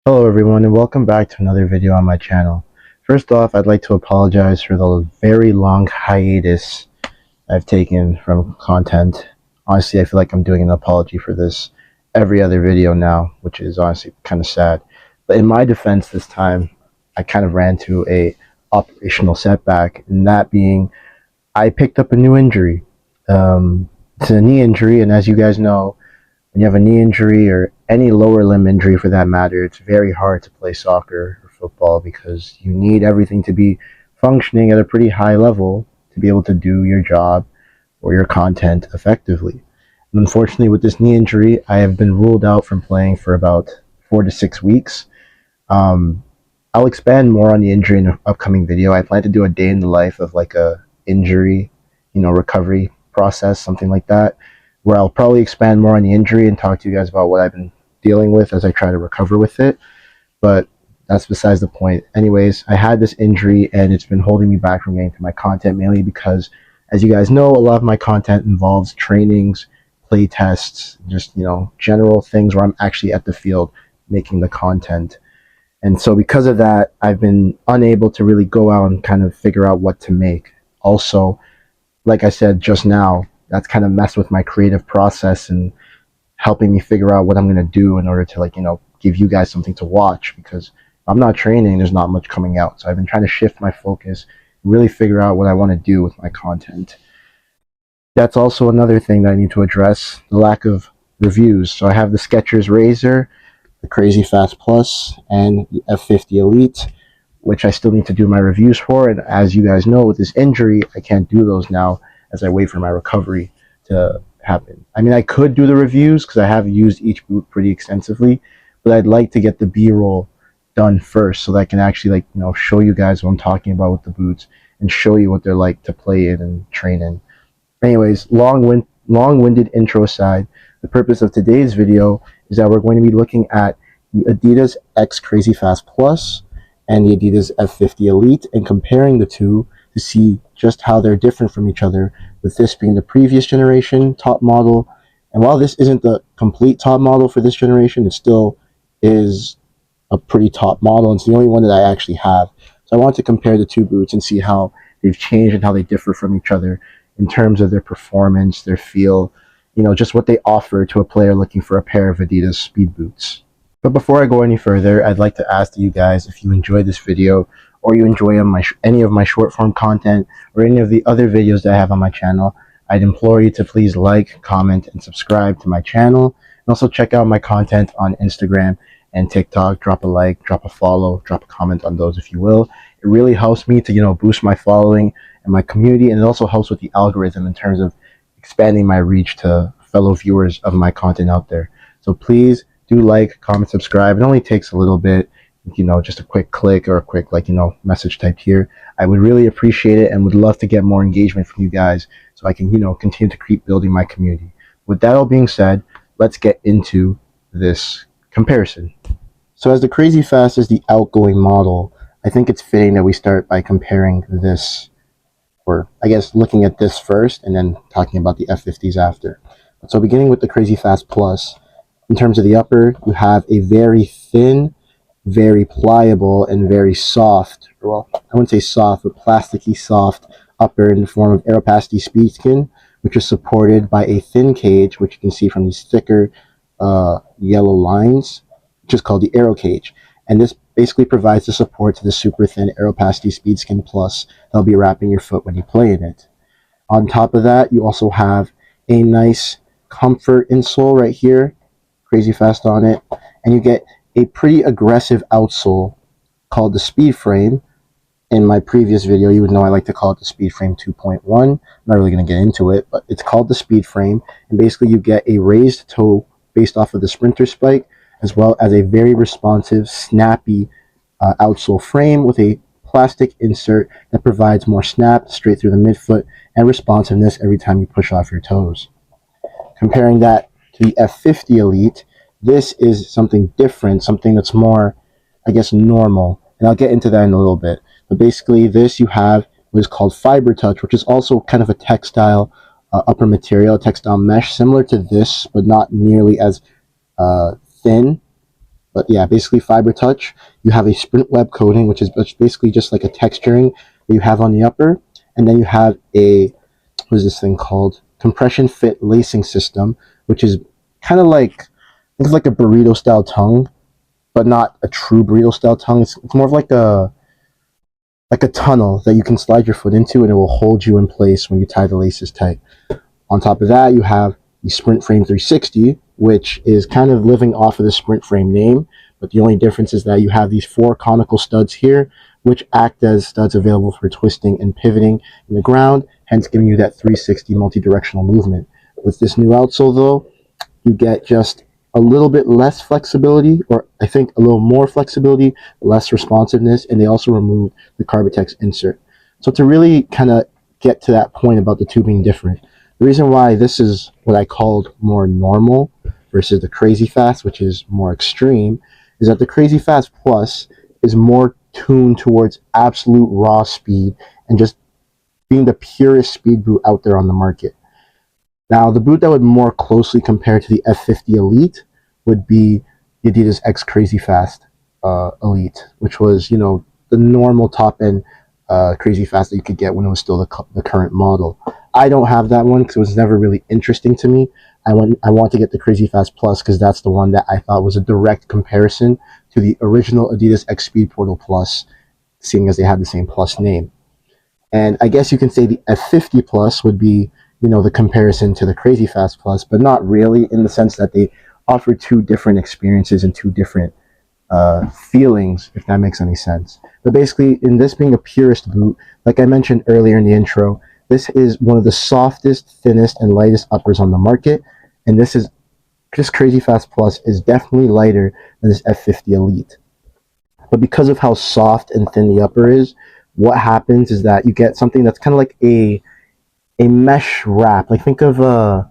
Hello everyone and welcome back to another video on my channel. First off, I'd like to apologize for the very long hiatus I've taken from content. Honestly, I feel like I'm doing an apology for this every other video now, which is honestly kind of sad. But in my defense this time, I kind of ran to a operational setback, and that being I picked up a new injury. It's a knee injury, and as you guys know, when you have a knee injury or any lower limb injury for that matter, it's very hard to play soccer or football because you need everything to be functioning at a pretty high level to be able to do your job or your content effectively. And unfortunately, with this knee injury, I have been ruled out from playing for about 4 to 6 weeks. Um, I'll expand more on the injury in an upcoming video. I plan to do a day in the life of like a injury, recovery process, something like that, where I'll probably expand more on the injury and talk to you guys about what I've been dealing with as I try to recover with it. But that's besides the point. Anyways, I had this injury and it's been holding me back from getting to my content mainly because, as you guys know, a lot of my content involves trainings, play tests, just, general things where I'm actually at the field making the content. And so because of that, I've been unable to really go out and kind of figure out what to make. Also, like I said just now, that's kind of messed with my creative process and helping me figure out what I'm going to do in order to give you guys something to watch, because if I'm not training, there's not much coming out. So I've been trying to shift my focus, really figure out what I want to do with my content. That's also another thing that I need to address, the lack of reviews. So I have the Skechers Razor, the CrazyFast Plus, and the F50 Elite, which I still need to do my reviews for. And as you guys know, with this injury, I can't do those now as I wait for my recovery to happen. I mean, I could do the reviews because I have used each boot pretty extensively, but I'd like to get the B-roll done first so that I can actually show you guys what I'm talking about with the boots and show you what they're like to play in and train in. Anyways, long-winded intro aside, the purpose of today's video is that we're going to be looking at the Adidas X CrazyFast Plus and the Adidas F50 Elite and comparing the two to see just how they're different from each other, with this being the previous generation top model. And while this isn't the complete top model for this generation, it still is a pretty top model. And it's the only one that I actually have. So I want to compare the two boots and see how they've changed and how they differ from each other in terms of their performance, their feel, just what they offer to a player looking for a pair of Adidas speed boots. But before I go any further, I'd like to ask you guys if you enjoyed this video or you enjoy any of my short form content or any of the other videos that I have on my channel, I'd implore you to please like, comment, and subscribe to my channel. And also check out my content on Instagram and TikTok. Drop a like, drop a follow, drop a comment on those if you will. It really helps me to, boost my following and my community, and it also helps with the algorithm in terms of expanding my reach to fellow viewers of my content out there. So please do like, comment, subscribe. It only takes a little bit, just a quick click or a quick message typed here. I would really appreciate it and would love to get more engagement from you guys so I can continue to keep building my community. With that all being said, let's get into this comparison. So as the CrazyFast is the outgoing model, I think it's fitting that we start by comparing this, or I guess looking at this first and then talking about the F50s after. So beginning with the CrazyFast Plus, in terms of the upper, you have a very thin, very pliable, and very soft, well, I wouldn't say soft, but plasticky soft upper in the form of Aeropacity speed skin, which is supported by a thin cage, which you can see from these thicker yellow lines, which is called the Aero cage. And this basically provides the support to the super thin Aeropacity speed skin plus that'll be wrapping your foot when you play in it. On top of that, you also have a nice comfort insole right here, CrazyFast on it, and you get a pretty aggressive outsole called the Speed Frame. In my previous video, you would know I like to call it the Speed Frame 2.1. I'm not really going to get into it, but it's called the Speed Frame, and basically you get a raised toe based off of the Sprinter spike, as well as a very responsive, snappy outsole frame with a plastic insert that provides more snap straight through the midfoot and responsiveness every time you push off your toes. Comparing that to the F50 Elite, this is something different, something that's more, I guess, normal. And I'll get into that in a little bit. But basically, this you have what is called Fiber Touch, which is also kind of a textile upper material, textile mesh, similar to this, but not nearly as thin. But yeah, basically fiber touch. You have a sprint web coating, which is basically just like a texturing that you have on the upper, and then you have a, what is this thing called? Compression fit lacing system, which is kind of like, it's like a burrito style tongue, but not a true burrito style tongue. It's more of like a tunnel that you can slide your foot into, and it will hold you in place when you tie the laces tight. On top of that, you have the Sprint Frame 360, which is kind of living off of the Sprint Frame name, but the only difference is that you have these 4 conical studs here, which act as studs available for twisting and pivoting in the ground, hence giving you that 360 multi-directional movement. With this new outsole, though, you get just a little bit less flexibility, or I think a little more flexibility, less responsiveness, and they also removed the Carbitex insert. So to really kind of get to that point about the two being different, the reason why this is what I called more normal versus the CrazyFast, which is more extreme, is that the CrazyFast Plus is more tuned towards absolute raw speed and just being the purest speed boot out there on the market. Now, the boot that would more closely compare to the F50 Elite would be the Adidas X CrazyFast Elite, which was, the normal top-end CrazyFast that you could get when it was still the current model. I don't have that one because it was never really interesting to me. I want to get the CrazyFast Plus because that's the one that I thought was a direct comparison to the original Adidas X Speed Portal Plus, seeing as they have the same Plus name. And I guess you can say the F50 Plus would be, the comparison to the CrazyFast Plus, but not really, in the sense that they offer two different experiences and two different feelings, if that makes any sense. But basically, in this being a purist boot, like I mentioned earlier in the intro, this is one of the softest, thinnest, and lightest uppers on the market, and this CrazyFast Plus is definitely lighter than this F50 Elite. But because of how soft and thin the upper is, what happens is that you get something that's kind of like a mesh wrap. Like, think of I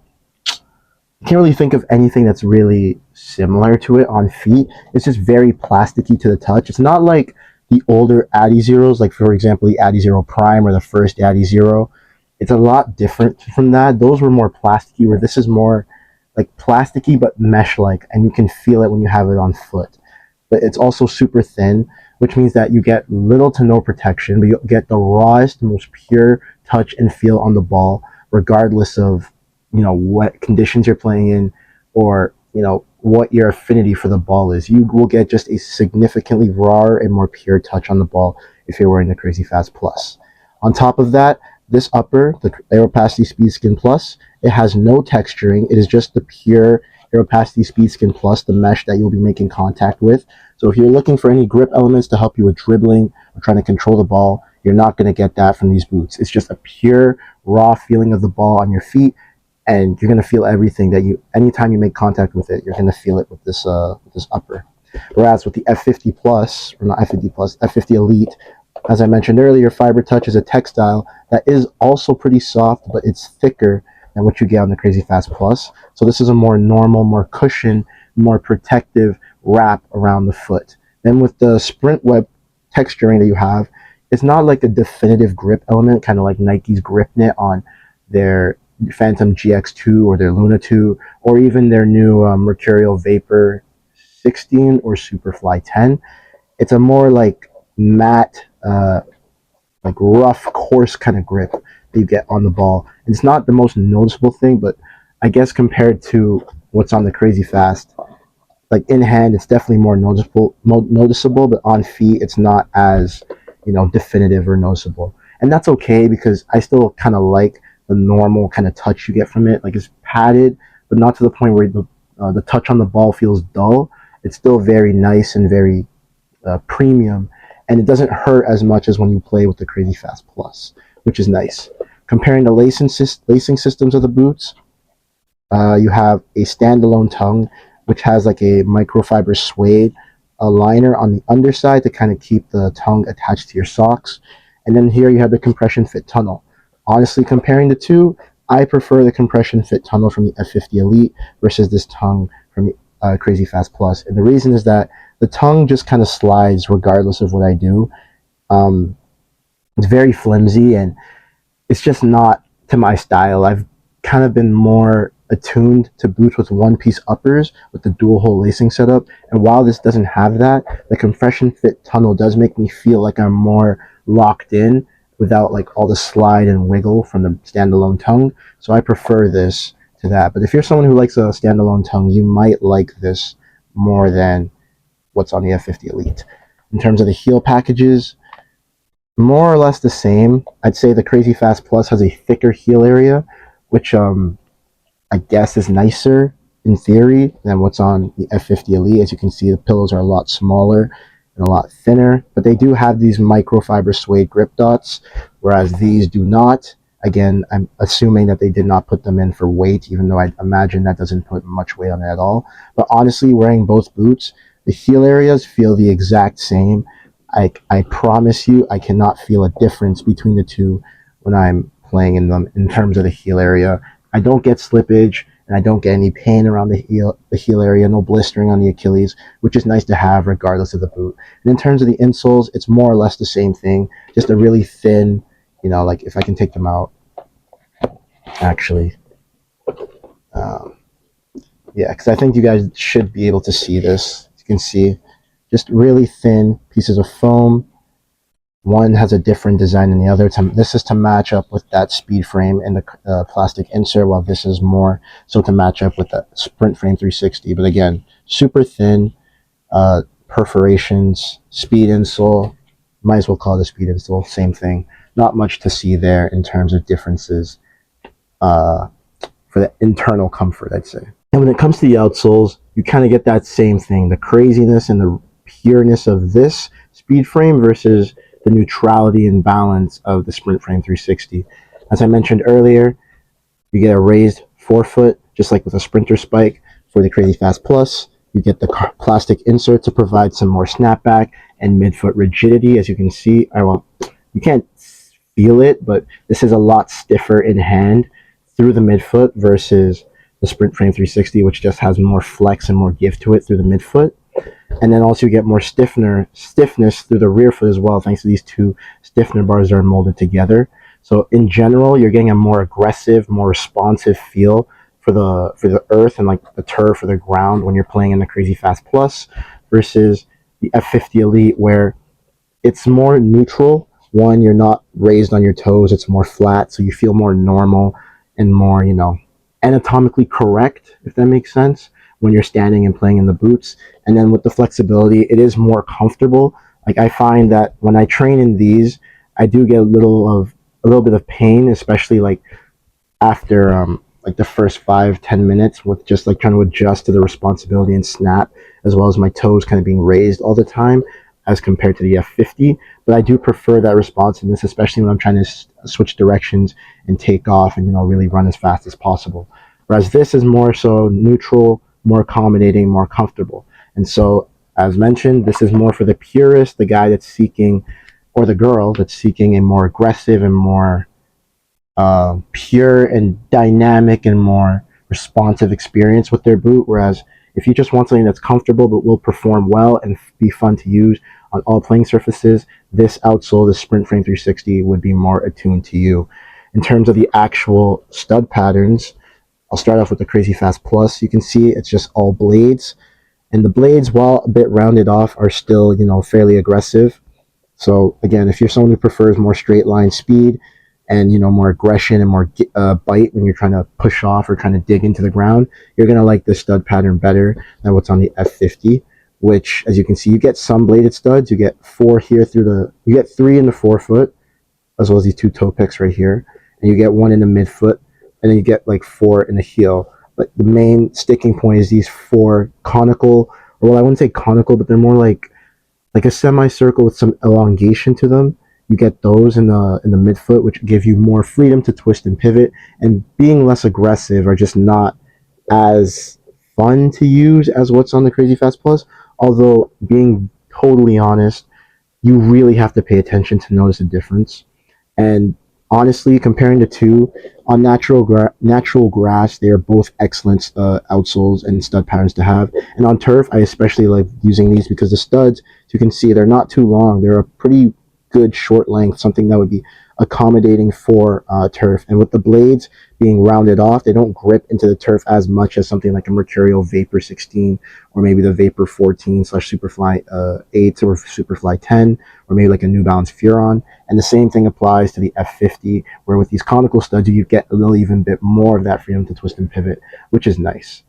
can't really think of anything that's really similar to it on feet. It's just very plasticky to the touch. It's not like the older Adi Zeros, like for example the Adi Zero Prime or the first Adi Zero. It's a lot different from that. Those were more plasticky, where this is more like plasticky but mesh-like, and you can feel it when you have it on foot. But it's also super thin, which means that you get little to no protection, but you get the rawest, most pure touch and feel on the ball, regardless of, what conditions you're playing in, or, what your affinity for the ball is. You will get just a significantly rawer and more pure touch on the ball if you're wearing the CrazyFast Plus. On top of that, this upper, the Aeropacity Speed Skin Plus, it has no texturing. It is just the pure Aeropacity Speed Skin Plus, the mesh that you'll be making contact with. So if you're looking for any grip elements to help you with dribbling or trying to control the ball, you're not going to get that from these boots. It's just a pure, raw feeling of the ball on your feet, and you're going to feel everything that anytime you make contact with it, you're going to feel it with this upper. Whereas with the F50 Plus, or not F50 Plus, F50 Elite, as I mentioned earlier, Fiber Touch is a textile that is also pretty soft, but it's thicker than what you get on the CrazyFast Plus. So this is a more normal, more cushion, more protective wrap around the foot. Then with the Sprint Web texturing that you have, it's not like a definitive grip element, kind of like Nike's Grip Knit on their Phantom GX2 or their Luna 2, or even their new Mercurial Vapor 16 or Superfly 10. It's a more like matte, like rough, coarse kind of grip that you get on the ball. It's not the most noticeable thing, but I guess compared to what's on the CrazyFast, like in hand, it's definitely more noticeable, but on feet, it's not as, definitive or noticeable. And that's okay, because I still kind of like the normal kind of touch you get from it. Like, it's padded, but not to the point where the touch on the ball feels dull. It's still very nice and very premium, and it doesn't hurt as much as when you play with the CrazyFast Plus, which is nice. Comparing the lacing systems of the boots, you have a standalone tongue, which has like a microfiber suede liner on the underside to kind of keep the tongue attached to your socks. And then here you have the compression fit tunnel. Honestly, comparing the two, I prefer the compression fit tunnel from the F50 Elite versus this tongue from the CrazyFast Plus. And the reason is that the tongue just kind of slides regardless of what I do. It's very flimsy, and it's just not to my style. I've kind of been more attuned to boots with one-piece uppers with the dual-hole lacing setup. And while this doesn't have that, the compression fit tunnel does make me feel like I'm more locked in without like all the slide and wiggle from the standalone tongue. So I prefer this to that. But if you're someone who likes a standalone tongue, you might like this more than what's on the F50 Elite. In terms of the heel packages, more or less the same. I'd say the CrazyFast Plus has a thicker heel area, which I guess is nicer in theory than what's on the F50 Elite. As you can see, the pillows are a lot smaller and a lot thinner, but they do have these microfiber suede grip dots, whereas these do not. Again, I'm assuming that they did not put them in for weight, even though I imagine that doesn't put much weight on it at all. But honestly, wearing both boots, the heel areas feel the exact same. I promise you, I cannot feel a difference between the two when I'm playing in them in terms of the heel area. I don't get slippage, and I don't get any pain around the heel area, no blistering on the Achilles, which is nice to have regardless of the boot. And in terms of the insoles, it's more or less the same thing, just a really thin, you know, like if I can take them out, actually. Yeah, because I think you guys should be able to see this. You can see just really thin pieces of foam. One has a different design than the other. This is to match up with that speed frame and the plastic insert, while this is more so to match up with the Sprint Frame 360. But again, super thin, perforations, speed insole. Might as well call it a speed insole, same thing. Not much to see there in terms of differences for the internal comfort, I'd say. And when it comes to the outsoles, you kind of get that same thing, the craziness and the pureness of this speed frame versus the neutrality and balance of the Sprint Frame 360. As I mentioned earlier, you get a raised forefoot, just like with a Sprinter Spike. For the CrazyFast Plus, you get the plastic insert to provide some more snapback and midfoot rigidity. As you can see, you can't feel it, but this is a lot stiffer in hand through the midfoot versus the Sprint Frame 360, which just has more flex and more give to it through the midfoot. And then also you get more stiffness through the rear foot as well, thanks to these two stiffener bars that are molded together. So in general, you're getting a more aggressive, more responsive feel for the earth and like the turf or the ground when you're playing in the CrazyFast Plus versus the F50 Elite, where it's more neutral. One, you're not raised on your toes, it's more flat, so you feel more normal and more, you know, anatomically correct, if that makes sense, when you're standing and playing in the boots. And then with the flexibility, it is more comfortable. Like I find that when I train in these, I do get a little bit of pain, especially like after like the first 5-10 minutes, with just like trying to adjust to the responsibility and snap, as well as my toes kind of being raised all the time as compared to the F50. But I do prefer that responsiveness, especially when I'm trying to switch directions and take off and, you know, really run as fast as possible. Whereas this is more so neutral, more accommodating, more comfortable. And so, as mentioned, this is more for the purist, the guy that's seeking, or the girl that's seeking a more aggressive and more pure and dynamic and more responsive experience with their boot. Whereas if you just want something that's comfortable but will perform well and be fun to use on all playing surfaces, this outsole, the Sprint Frame 360, would be more attuned to you. In terms of the actual stud patterns, I'll start off with the CrazyFast Plus. You can see it's just all blades. And the blades, while a bit rounded off, are still, you know, fairly aggressive. So again, if you're someone who prefers more straight line speed and, you know, more aggression and more bite when you're trying to push off or trying to dig into the ground, you're going to like this stud pattern better than what's on the F50, which, as you can see, you get some bladed studs. You get 4 here you get 3 in the forefoot, as well as these 2 toe picks right here. And you get 1 in the midfoot, and then you get like 4 in the heel. But the main sticking point is these 4 conical, or well, I wouldn't say conical, but they're more like a semicircle with some elongation to them. You get those in the midfoot, which give you more freedom to twist and pivot, and being less aggressive are just not as fun to use as what's on the CrazyFast Plus. Although, being totally honest, you really have to pay attention to notice a difference. And honestly, comparing the two, on natural grass, they are both excellent outsoles and stud patterns to have. And on turf, I especially like using these because the studs, as you can see, they're not too long. They're a pretty good short length, something that would be accommodating for turf. And with the blades being rounded off, they don't grip into the turf as much as something like a Mercurial Vapor 16 or maybe the Vapor 14 slash Superfly 8 or Superfly 10 or maybe like a New Balance Furon. And the same thing applies to the F50, where with these conical studs, you get a little even bit more of that freedom to twist and pivot, which is nice.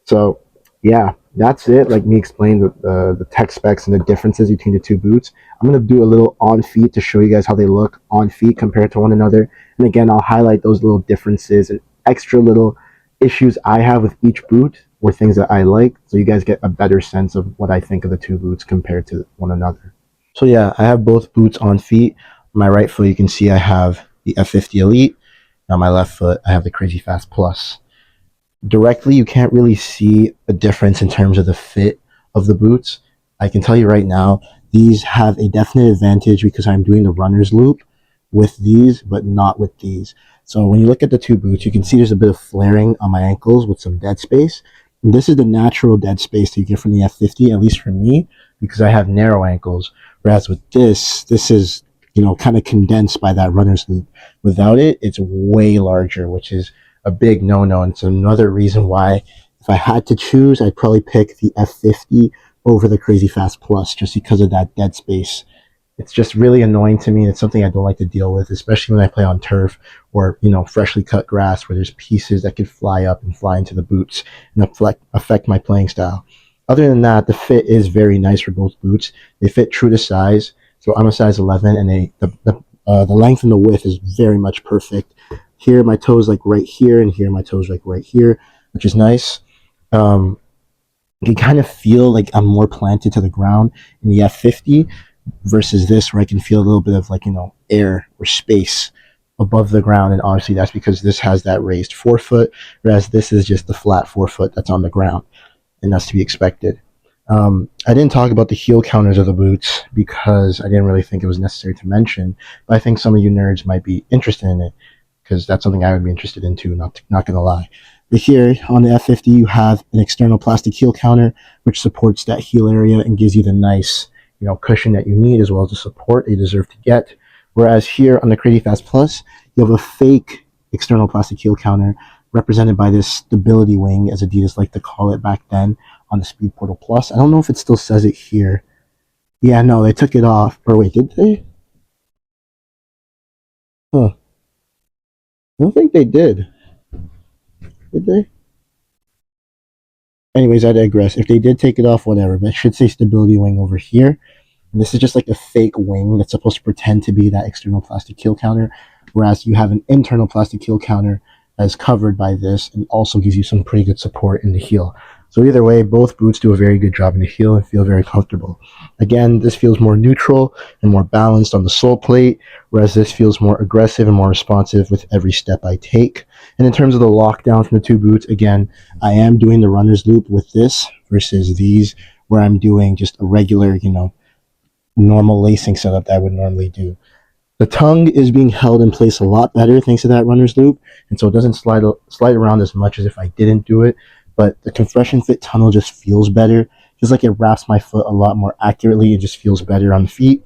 So yeah, that's it. Like me explaining the tech specs and the differences between the two boots. I'm going to do a little on feet to show you guys how they look on feet compared to one another. And again, I'll highlight those little differences and extra little issues I have with each boot or things that I like, so you guys get a better sense of what I think of the two boots compared to one another. So yeah, I have both boots on feet. On my right foot, you can see I have the F50 Elite. On my left foot, I have the CrazyFast Plus. Directly, you can't really see a difference in terms of the fit of the boots. I can tell you right now, these have a definite advantage because I'm doing the runner's loop with these, but not with these. So when you look at the two boots, you can see there's a bit of flaring on my ankles with some dead space. And this is the natural dead space that you get from the F50, at least for me, because I have narrow ankles. Whereas with this is, kind of condensed by that runner's loop. Without it, it's way larger, which is a big no-no. And it's another reason why if I had to choose, I'd probably pick the F50 over the CrazyFast Plus just because of that dead space. It's just really annoying to me. It's something I don't like to deal with, especially when I play on turf or, freshly cut grass where there's pieces that could fly up and fly into the boots and affect my playing style. Other than that, the fit is very nice for both boots. They fit true to size. So I'm a size 11, and the length and the width is very much perfect. Here, my toes like right here, and here, my toes like right here, which is nice. You kind of feel like I'm more planted to the ground in the F50 versus this, where I can feel a little bit of air or space above the ground. And obviously, that's because this has that raised forefoot, whereas this is just the flat forefoot that's on the ground, and that's to be expected. I didn't talk about the heel counters of the boots because I didn't really think it was necessary to mention, but I think some of you nerds might be interested in it because that's something I would be interested in too, not gonna lie. But here on the F50, you have an external plastic heel counter, which supports that heel area and gives you the nice, cushion that you need as well as the support you deserve to get. Whereas here on the CrazyFast Plus, you have a fake external plastic heel counter represented by this stability wing, as Adidas liked to call it back then on the Speed Portal Plus. I don't know if it still says it here. Yeah, no, they took it off. Or wait, did they? Huh. I don't think they did. Did they? Anyways, I digress. If they did take it off, whatever. But it should say stability wing over here. And this is just like a fake wing that's supposed to pretend to be that external plastic heel counter. Whereas you have an internal plastic heel counter that is covered by this and also gives you some pretty good support in the heel. So either way, both boots do a very good job in the heel and feel very comfortable. Again, this feels more neutral and more balanced on the sole plate, whereas this feels more aggressive and more responsive with every step I take. And in terms of the lockdown from the two boots, again, I am doing the runner's loop with this versus these, where I'm doing just a regular, normal lacing setup that I would normally do. The tongue is being held in place a lot better thanks to that runner's loop, and so it doesn't slide around as much as if I didn't do it. But the compression fit tunnel just feels better. Feels like it wraps my foot a lot more accurately. It just feels better on the feet.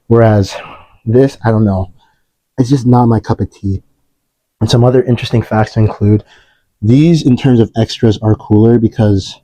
Whereas this, I don't know. It's just not my cup of tea. And some other interesting facts to include. These, in terms of extras, are cooler because,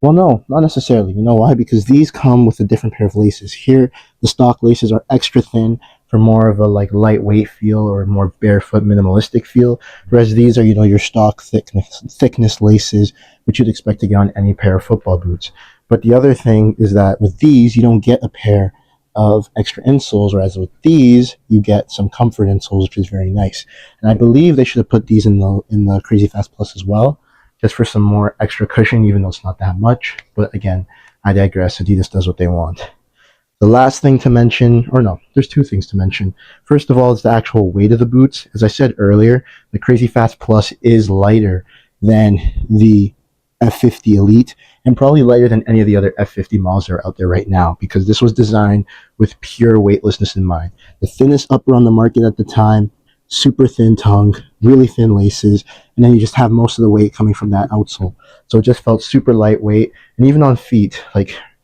well, no, not necessarily. You know why? Because these come with a different pair of laces. Here, the stock laces are extra thin for more of a lightweight feel or more barefoot minimalistic feel, whereas these are your stock thickness laces, which you'd expect to get on any pair of football boots. But the other thing is that with these you don't get a pair of extra insoles, whereas with these you get some comfort insoles, which is very nice. And I believe they should have put these in the CrazyFast Plus as well, just for some more extra cushion, even though it's not that much. But again, I digress. Adidas does what they want. The last thing to mention, or no, there's two things to mention. First of all, is the actual weight of the boots. As I said earlier, the CrazyFast Plus is lighter than the F50 Elite and probably lighter than any of the other F50 models that are out there right now because this was designed with pure weightlessness in mind. The thinnest upper on the market at the time, super thin tongue, really thin laces, and then you just have most of the weight coming from that outsole. So it just felt super lightweight, and even on feet,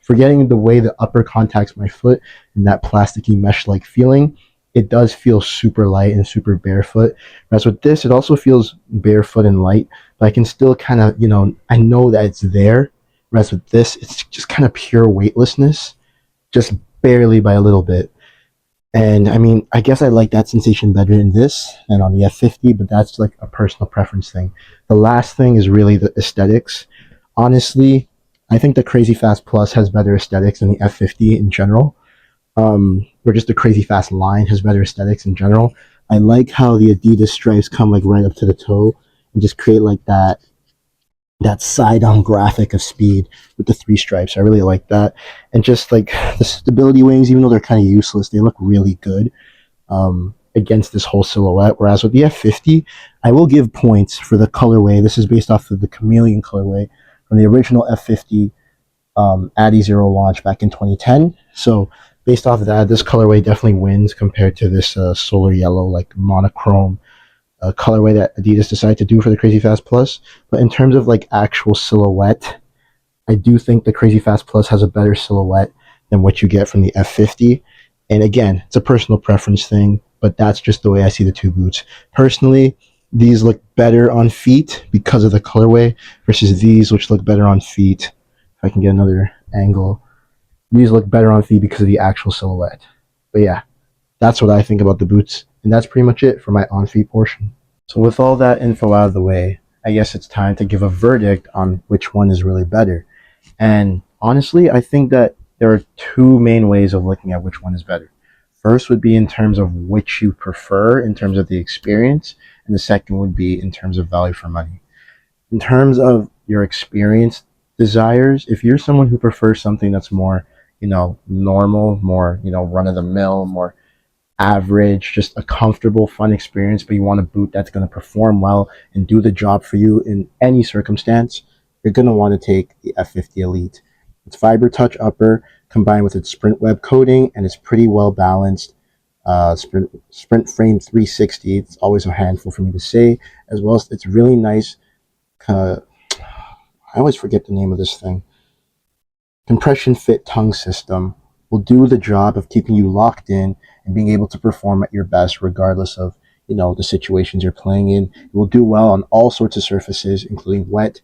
forgetting the way the upper contacts my foot and that plasticky mesh-like feeling, it does feel super light and super barefoot. Whereas with this, it also feels barefoot and light, but I can still kind of, I know that it's there. Whereas with this, it's just kind of pure weightlessness, just barely by a little bit. And I mean, I guess I like that sensation better in this than on the F50, but that's like a personal preference thing. The last thing is really the aesthetics. Honestly, I think the CrazyFast Plus has better aesthetics than the F50 in general. Or just the CrazyFast line has better aesthetics in general. I like how the Adidas stripes come like right up to the toe and just create like that side-on graphic of speed with the three stripes. I really like that. And just like the stability wings, even though they're kind of useless, they look really good against this whole silhouette. Whereas with the F50, I will give points for the colorway. This is based off of the chameleon colorway from the original F50 Adi Zero launch back in 2010. So based off of that, this colorway definitely wins compared to this solar yellow, like monochrome colorway that Adidas decided to do for the CrazyFast Plus. But in terms of like actual silhouette, I do think the CrazyFast Plus has a better silhouette than what you get from the F50. And again, it's a personal preference thing, but that's just the way I see the two boots. Personally, these look better on feet because of the colorway versus these, which look better on feet. If I can get another angle, these look better on feet because of the actual silhouette. But yeah, that's what I think about the boots. And that's pretty much it for my on-feet portion. So with all that info out of the way, I guess it's time to give a verdict on which one is really better. And honestly, I think that there are two main ways of looking at which one is better. First would be in terms of which you prefer in terms of the experience, and the second would be in terms of value for money. In terms of your experience desires, if you're someone who prefers something that's more, normal, more, run-of-the-mill, more average, just a comfortable, fun experience, but you want a boot that's going to perform well and do the job for you in any circumstance, you're going to want to take the F50 Elite. It's fiber touch upper combined with its sprint web coating, and it's pretty well balanced. Sprint frame 360, it's always a handful for me to say, as well as it's really nice. I always forget the name of this thing. Compression fit tongue system will do the job of keeping you locked in and being able to perform at your best regardless of the situations you're playing in. It will do well on all sorts of surfaces, including wet,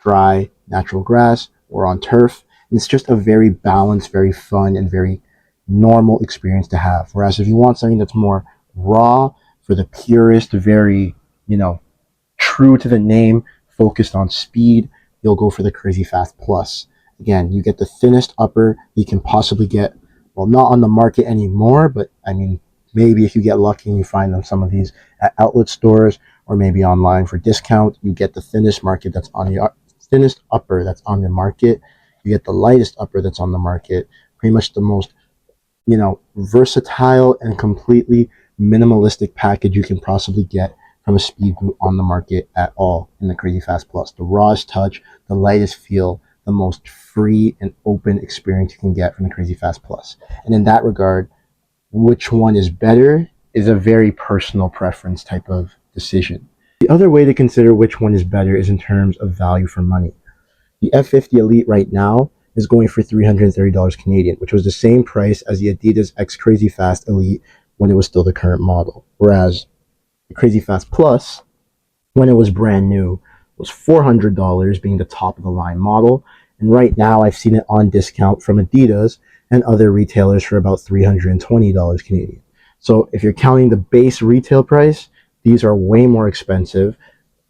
dry, natural grass, or on turf. And it's just a very balanced, very fun, and very normal experience to have. Whereas if you want something that's more raw, for the purist, very true to the name, focused on speed, you'll go for the CrazyFast Plus. Again, you get the thinnest upper you can possibly get. Well, not on the market anymore, but I mean, maybe if you get lucky and you find some of these at outlet stores or maybe online for discount, you get the thinnest upper that's on the market. You get the lightest upper that's on the market. Pretty much the most, versatile and completely minimalistic package you can possibly get from a speed boot on the market at all in the CrazyFast Plus. The rawest touch, the lightest feel, the most free and open experience you can get from the CrazyFast Plus. And in that regard, which one is better is a very personal preference type of decision. The other way to consider which one is better is in terms of value for money. The F50 Elite right now is going for $330 Canadian, which was the same price as the Adidas X CrazyFast Elite when it was still the current model. Whereas the CrazyFast Plus, when it was brand new, was $400, being the top of the line model. And right now I've seen it on discount from Adidas and other retailers for about $320 Canadian. So if you're counting the base retail price, these are way more expensive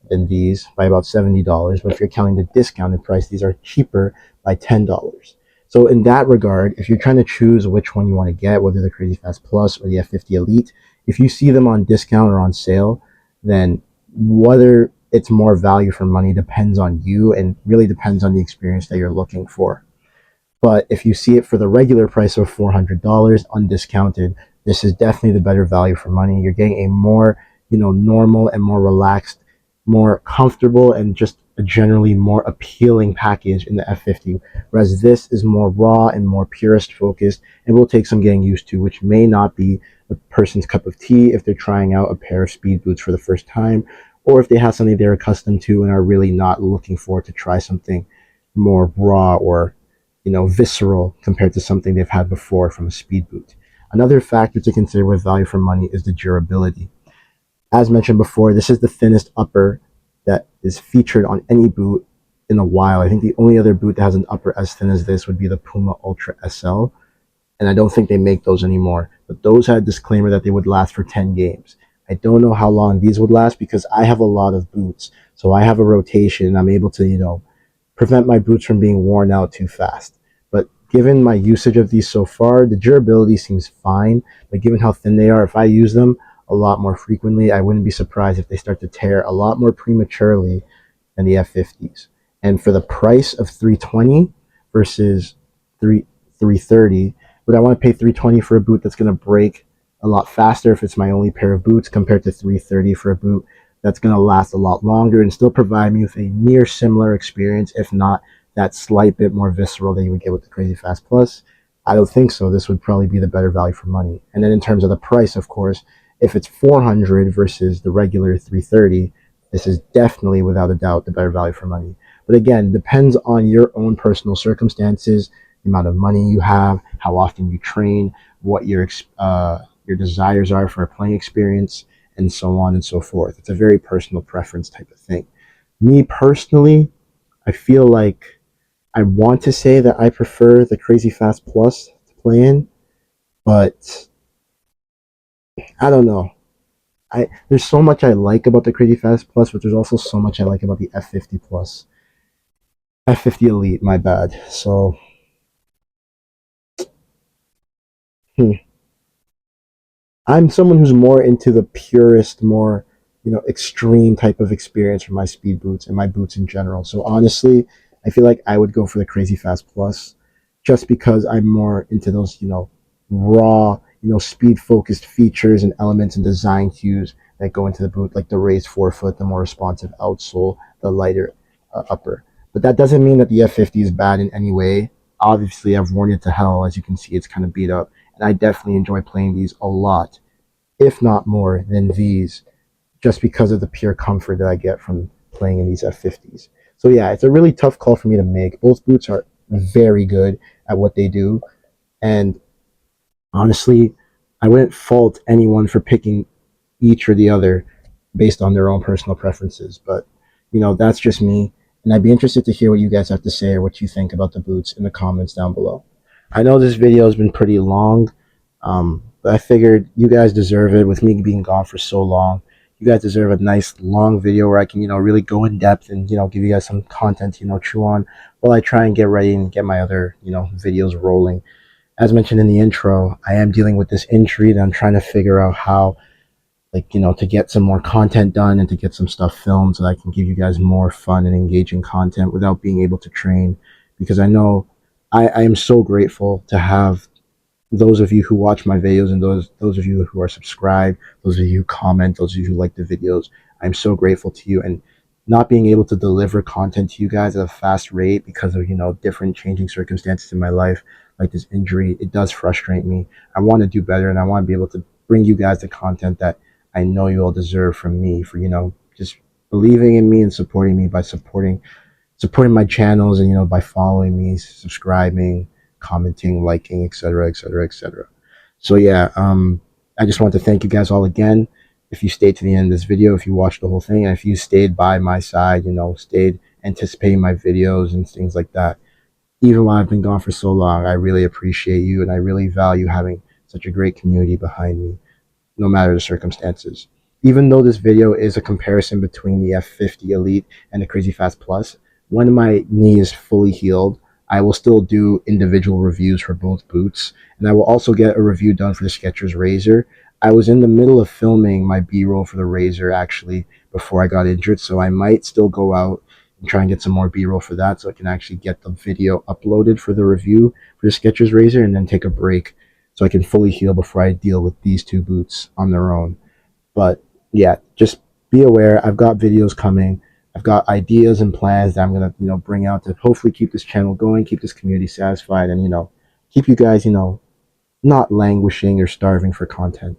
than these by about $70. But if you're counting the discounted price, these are cheaper by $10. So in that regard, if you're trying to choose which one you want to get, whether the CrazyFast Plus or the F50 Elite, if you see them on discount or on sale, then whether it's more value for money depends on you and really depends on the experience that you're looking for. But if you see it for the regular price of $400 undiscounted, this is definitely the better value for money. You're getting a more, normal and more relaxed, more comfortable, and just a generally more appealing package in the F50. Whereas this is more raw and more purist focused and will take some getting used to, which may not be a person's cup of tea if they're trying out a pair of speed boots for the first time, or if they have something they're accustomed to and are really not looking forward to try something more raw or, visceral compared to something they've had before from a speed boot. Another factor to consider with value for money is the durability. As mentioned before, this is the thinnest upper that is featured on any boot in a while. I think the only other boot that has an upper as thin as this would be the Puma Ultra SL, and I don't think they make those anymore. But those had a disclaimer that they would last for 10 games. I don't know how long these would last because I have a lot of boots. So I have a rotation. I'm able to, prevent my boots from being worn out too fast. But given my usage of these so far, the durability seems fine. But given how thin they are, if I use them a lot more frequently, I wouldn't be surprised if they start to tear a lot more prematurely than the F50s. And for the price of 320 versus 330, would I want to pay 320 for a boot that's going to break a lot faster if it's my only pair of boots compared to 330 for a boot that's going to last a lot longer and still provide me with a near similar experience, if not that slight bit more visceral that you would get with the CrazyFast Plus? I don't think so. This would probably be the better value for money. And then in terms of the price, of course, if it's 400 versus the regular 330, this is definitely without a doubt the better value for money. But again, depends on your own personal circumstances, the amount of money you have, how often you train, what your desires are for a playing experience, and so on and so forth. It's a very personal preference type of thing. Me personally, I feel like I want to say that I prefer the CrazyFast Plus to play in, but I don't know. There's so much I like about the CrazyFast Plus, but there's also so much I like about the F50 Plus. F50 Elite, my bad. So, I'm someone who's more into the purest, more, extreme type of experience for my speed boots and my boots in general. So honestly, I feel like I would go for the CrazyFast Plus just because I'm more into those, raw, speed focused features and elements and design cues that go into the boot, like the raised forefoot, the more responsive outsole, the lighter upper. But that doesn't mean that the F50 is bad in any way. Obviously, I've worn it to hell. As you can see, it's kind of beat up. And I definitely enjoy playing these a lot, if not more than these, just because of the pure comfort that I get from playing in these F50s. So yeah, it's a really tough call for me to make. Both boots are very good at what they do, and honestly, I wouldn't fault anyone for picking each or the other based on their own personal preferences. But that's just me, and I'd be interested to hear what you guys have to say or what you think about the boots in the comments down below. I know this video has been pretty long, but I figured you guys deserve it. With me being gone for so long, you guys deserve a nice long video where I can, really go in depth and, give you guys some content to, chew on while I try and get ready and get my other, videos rolling. As mentioned in the intro, I am dealing with this injury that I'm trying to figure out how, to get some more content done and to get some stuff filmed so that I can give you guys more fun and engaging content without being able to train. Because I know I am so grateful to have those of you who watch my videos and those of you who are subscribed, those of you who comment, those of you who like the videos. I'm so grateful to you, and not being able to deliver content to you guys at a fast rate because of different changing circumstances in my life, like this injury, it does frustrate me. I want to do better, and I want to be able to bring you guys the content that I know you all deserve from me for just believing in me and supporting me by supporting my channels, and by following me, subscribing, commenting, liking, etc., etc., etc. So yeah, I just want to thank you guys all again. If you stayed to the end of this video, if you watched the whole thing, and if you stayed by my side, stayed anticipating my videos and things like that, even while I've been gone for so long, I really appreciate you, and I really value having such a great community behind me, no matter the circumstances. Even though this video is a comparison between the F50 Elite and the CrazyFast Plus, when my knee is fully healed, I will still do individual reviews for both boots, and I will also get a review done for the Skechers Razor. I was in the middle of filming my B-roll for the Razor actually before I got injured, so I might still go out and try and get some more B-roll for that so I can actually get the video uploaded for the review for the Skechers Razor, and then take a break so I can fully heal before I deal with these two boots on their own. But yeah, just be aware, I've got videos coming. I've got ideas and plans that I'm going to, bring out to hopefully keep this channel going, keep this community satisfied, and, keep you guys, not languishing or starving for content.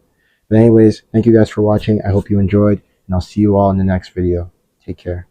But anyways, thank you guys for watching. I hope you enjoyed, and I'll see you all in the next video. Take care.